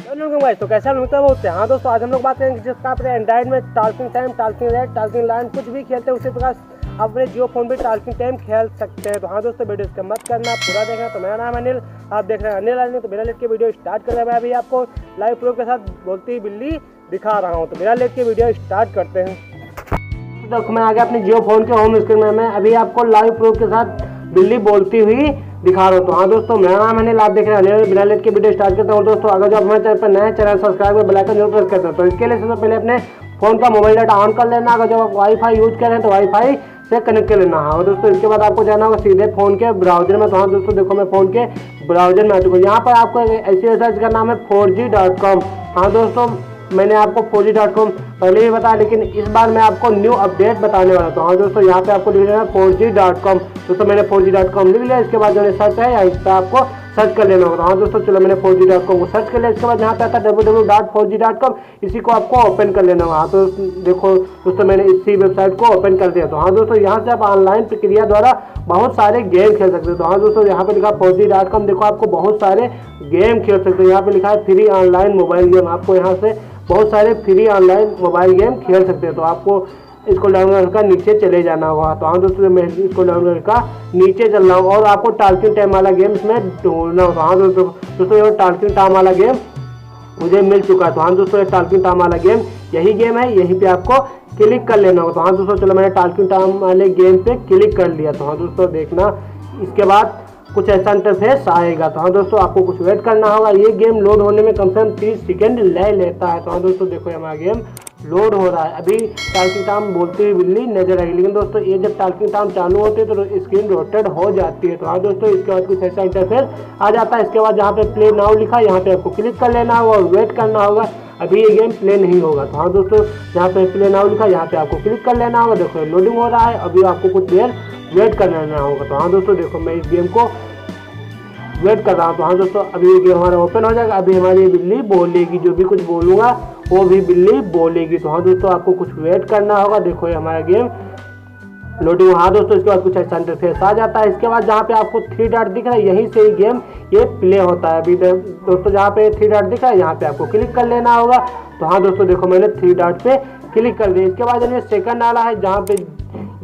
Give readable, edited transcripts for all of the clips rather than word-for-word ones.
तो कैसा मिलता है वो होते हैं। हाँ दोस्तों, आज हम लोग बात करेंगे जिस प्रकार अपने एंड्रॉइड में talking time, talking rate, talking line कुछ भी खेलते हैं उसी प्रकार अपने जियो फोन पे टॉकिंग टाइम खेल सकते हैं। तो हाँ दोस्तों, वीडियो इसका मत करना, पूरा देखना। तो मेरा नाम है अनिल, आप देख रहे हैं अनिल आदमी। तो बिना लेट के वीडियो स्टार्ट कर रहे हैं। मैं अभी आपको लाइव प्रूफ के साथ बोलती हुई बिल्ली दिखा रहा हूँ। तो बिना लेट के वीडियो स्टार्ट करते हैं। तो मैं आ गया अपने जियो फोन के होम स्क्रीन में। मैं अभी आपको लाइव प्रूफ के साथ बिल्ली बोलती हुई दिखा रहा हूँ। तो हाँ दोस्तों, मेरा नाम है, आप देख रहे हैं बिना लेट के वीडियो स्टार्ट करता हूँ। दोस्तों, अगर जो हमारे चैनल पर नए चैनल सब्सक्राइब बेल आइकन जरूर प्रेस करते हैं। तो इसके लिए सबसे पहले अपने फोन का मोबाइल डाटा ऑन कर लेना। अगर जब आप वाईफाई यूज कर रहे हैं तो वाईफाई से कनेक्ट कर लेना। हाँ दोस्तों, इसके बाद आपको जाना होगा सीधे फोन के ब्राउजर में। तो हाँ दोस्तों, देखो मैं फोन के ब्राउजर में आ चुका हूँ। यहाँ पर आपको ऐसी वेबसाइट का नाम है 4G.com। हाँ दोस्तों, मैंने आपको 4G.com पहले भी बताया, लेकिन इस बार मैं आपको न्यू अपडेट बताने वाला था। हाँ दोस्तों, यहाँ पे आपको लिख लेना 4G.com। दोस्तों मैंने 4G.com लिख लिया। इसके बाद जो सर्च है यहाँ पर आपको सर्च कर लेना होगा। हाँ दोस्तों, चलो मैंने 4G.com को सर्च कर लिया। इसके बाद यहाँ पे आता है www.4G.com, इसी को आपको ओपन कर लेना होगा। हाँ तो देखो दोस्तों, मैंने इसी वेबसाइट को ओपन कर दिया। तो हाँ दोस्तों, यहाँ से आप ऑनलाइन प्रक्रिया द्वारा बहुत सारे गेम खेल सकते हो। तो हाँ दोस्तों, यहाँ पे लिखा 4G.com, देखो आपको बहुत सारे गेम खेल सकते हो। यहाँ पे लिखा है फ्री ऑनलाइन मोबाइल गेम। आपको यहाँ से बहुत सारे फ्री ऑनलाइन मोबाइल गेम खेल सकते हैं। तो आपको इसको डाउनलोड कर नीचे चले जाना होगा। तो हाँ दोस्तों, मैं इसको डाउनलोड का नीचे चल रहा हूँ और आपको टॉकिंग टाइम वाला गेम इसमें ढूंढना होगा। हाँ दोस्तों, ये टॉकिंग टाइम वाला गेम मुझे मिल चुका है। तो हाँ दोस्तों, ये टॉकिंग टाइम वाला गेम यही गेम है, यहीं पे आपको क्लिक कर लेना होगा। तो हाँ दोस्तों, चलो मैंने टॉकिंग टाइम वाले गेम पे क्लिक कर लिया। तो हाँ दोस्तों, देखना इसके बाद कुछ ऐसा इंटरफेस आएगा। तो हाँ दोस्तों, आपको कुछ वेट करना होगा। ये गेम लोड होने में कम से कम 30 सेकंड ले लेता है। तो हाँ दोस्तों, देखो हमारा गेम लोड हो रहा है। अभी टॉकिंग टाइम बोलती हुई बिल्ली नजर आएगी, लेकिन दोस्तों ये जब टॉकिंग टाइम चालू होती है तो स्क्रीन रोटेट हो जाती है। तो हाँ दोस्तों, इसके बाद कुछ ऐसा इंटरफेस आ जाता है। इसके बाद जहाँ पे प्ले नाउ लिखा है यहाँ पे आपको क्लिक कर लेना होगा और वेट करना होगा। अभी ये गेम प्ले नहीं होगा। तो हाँ दोस्तों, जहाँ पे प्ले नाउ लिखा है यहाँ पे आपको क्लिक कर लेना होगा। देखो लोडिंग हो रहा है, अभी आपको कुछ देर वेट कर लेना होगा। तो हाँ दोस्तों, देखो मैं इस गेम को वेट कर रहा हूँ। तो हाँ दोस्तों, अभी ये गेम हमारा ओपन हो जाएगा। अभी हमारी बिल्ली बोलेगी, जो भी कुछ बोलूँगा वो भी बिल्ली बोलेगी। तो हाँ दोस्तों, आपको कुछ वेट करना होगा। देखो ये हमारा गेम लोडिंग। हाँ दोस्तों, इसके बाद कुछ ऐसा इंटरफेस आ जाता है। इसके बाद जहाँ पे आपको 3 डॉट दिख रहा है यहीं से ही गेम ये प्ले होता है। अभी दोस्तों जहाँ पे 3 डॉट दिख रहा है यहाँ पे आपको क्लिक कर लेना होगा। तो हाँ दोस्तों, देखो मैंने 3 डॉट पे क्लिक कर दिया। इसके बाद ये सेकंड वाला है, जहाँ पे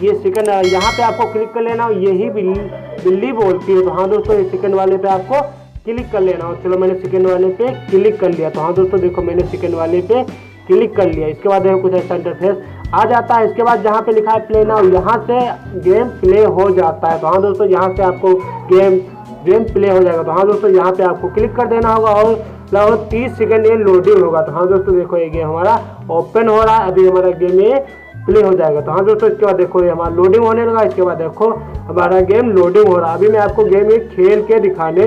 ये सेकंड यहाँ पे आपको क्लिक कर लेना हो, यही बिल्ली बोलती है। तो हाँ दोस्तों, ये सेकंड वाले पे आपको क्लिक कर लेना हो। चलो मैंने सेकंड वाले पे क्लिक कर लिया। तो हाँ दोस्तों, देखो मैंने सेकंड वाले पे क्लिक कर लिया। इसके बाद देखो कुछ ऐसा इंटरफेस आ जाता है। इसके बाद जहाँ पे लिखा है प्ले नाउ, यहाँ से गेम प्ले हो जाता है। तो हाँ दोस्तों, यहाँ से आपको गेम प्ले हो जाएगा। तो हाँ दोस्तों, यहाँ पे आपको क्लिक कर देना होगा और लगभग 30 सेकंड ये लोडिंग होगा। तो हाँ दोस्तों, देखो ये गेम हमारा ओपन हो रहा है। अभी हमारा गेम ये प्ले हो जाएगा। तो हाँ दोस्तों, इसके बाद देखो ये हमारा लोडिंग होने लगा। इसके बाद देखो हमारा गेम लोडिंग हो रहा है। अभी मैं आपको गेम ये खेल के दिखाने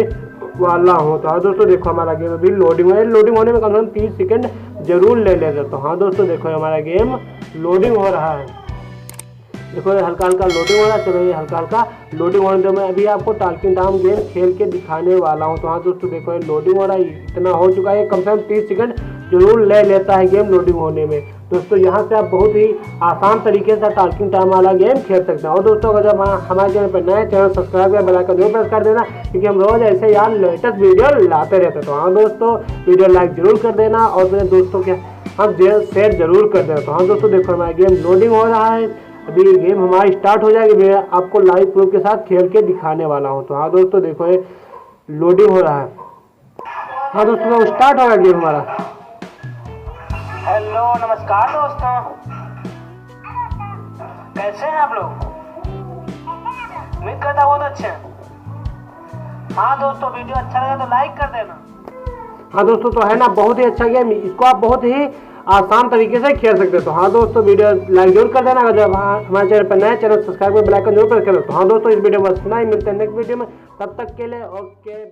वाला हूँ। तो हाँ दोस्तों, देखो हमारा गेम अभी लोडिंग है। लोडिंग होने में कम से कम 30 सेकंड जरूर ले लेगा। तो हाँ दोस्तों, देखो हमारा गेम लोडिंग हो रहा है। देखो ये हल्का हल्का लोडिंग हो रहा है। चलो ये हल्का हल्का लोडिंग होने दो, मैं अभी आपको टॉकिंग टाइम गेम खेल के दिखाने वाला हूँ। तो हाँ दोस्तों, देखो ये लोडिंग हो रहा है, इतना हो चुका है। कम से कम 30 सेकंड जरूर ले लेता है गेम लोडिंग होने में। दोस्तों यहाँ से आप बहुत ही आसान तरीके से टॉकिंग टाइम वाला गेम खेल सकते हैं। और दोस्तों, अगर जब हमारे चैनल पर नए चैनल सब्सक्राइब कर बेल आइकन जरूर प्रेस कर देना, क्योंकि हम रोज ऐसे यार लेटेस्ट वीडियो लाते रहते हैं। तो हाँ दोस्तों, वीडियो लाइक जरूर कर देना और मेरे दोस्तों के हम शेयर जरूर कर देना। तो हाँ दोस्तों, देखो हमारा गेम लोडिंग हो रहा है। अभी ये गेम हमारी स्टार्ट हो जाएगी। मैं आपको लाइव प्रूफ के साथ खेल के दिखाने वाला हूँ। तो हाँ दोस्तों, देखो ये लोडिंग हो रहा है। हाँ दोस्तों, स्टार्ट होगा गेम हमारा। हेलो नमस्कार दोस्तों, कैसे हैं आप लोग? उम्मीद करता बहुत अच्छे हैं। हाँ दोस्तों, वीडियो अच्छा लगा तो लाइक कर देना। हाँ दोस्तों, तो है ना बहुत ही अच्छा गेम, इसको आप बहुत ही आसान तरीके से खेल सकते हो। तो हाँ दोस्तों, वीडियो लाइक जरूर कर देना। अगर जब हमारे चैनल पर नए चैनल सब्सक्राइब बेल आइकन जरूर प्रेस करो। तो हाँ दोस्तों, इस वीडियो में बस इतना ही, मिलते हैं नेक्स्ट वीडियो में। तब तक के लिए ओके।